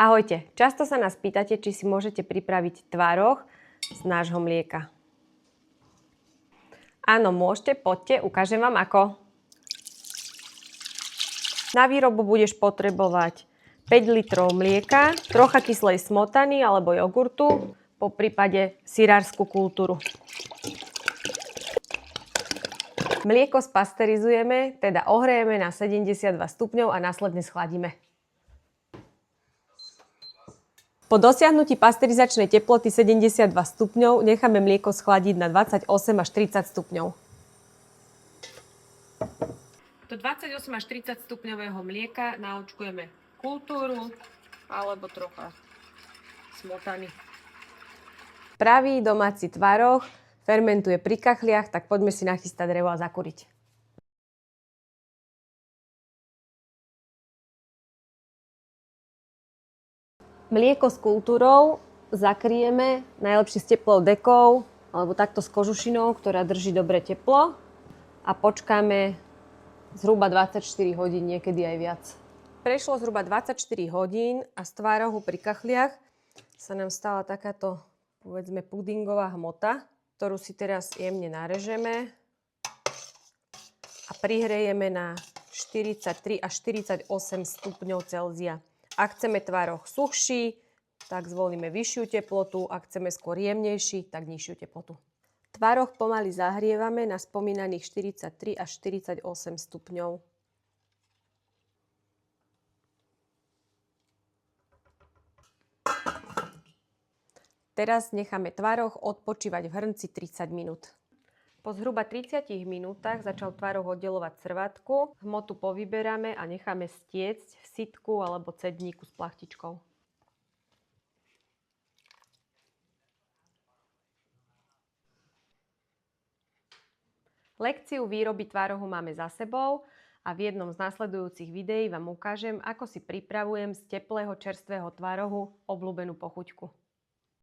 Ahojte, často sa nás pýtate, či si môžete pripraviť tvaroh z nášho mlieka. Áno, môžete, poďte, ukážem vám ako. Na výrobu budeš potrebovať 5 litrov mlieka, trocha kyslej smotany alebo jogurtu, po prípade syrárskú kultúru. Mlieko spasterizujeme, teda ohrejeme na 72 stupňov a následne schladíme. Po dosiahnutí pasterizačnej teploty 72 stupňov necháme mlieko schladiť na 28 až 30 stupňov. Do 28 až 30 stupňového mlieka naočkujeme kultúru alebo trocha smotany. Pravý domáci tvaroh fermentuje pri kachliach, tak poďme si nachystať drevo a zakuriť. Mlieko s kultúrou zakrieme najlepšie s teplou dekou alebo takto s kožušinou, ktorá drží dobre teplo a počkáme zhruba 24 hodín, niekedy aj viac. Prešlo zhruba 24 hodín a z tvárohu pri kachliach sa nám stala takáto, povedzme, pudingová hmota, ktorú si teraz jemne narežeme a prihrejeme na 43 až 48 stupňov Celzia. Ak chceme tvaroh suchší, tak zvolíme vyššiu teplotu, ak chceme skôr jemnejší, tak nižšiu teplotu. Tvaroh pomaly zahrievame na spomínaných 43 až 48 stupňov. Teraz necháme tvaroh odpočívať v hrnci 30 minút. Po zhruba 30 minútach začal tvaroh oddelovať crvátku. Hmotu povyberáme a necháme stiecť v sitku alebo cedníku s plachtičkou. Lekciu výroby tvarohu máme za sebou a v jednom z nasledujúcich videí vám ukážem, ako si pripravujem z teplého čerstvého tvarohu obľúbenú pochuťku.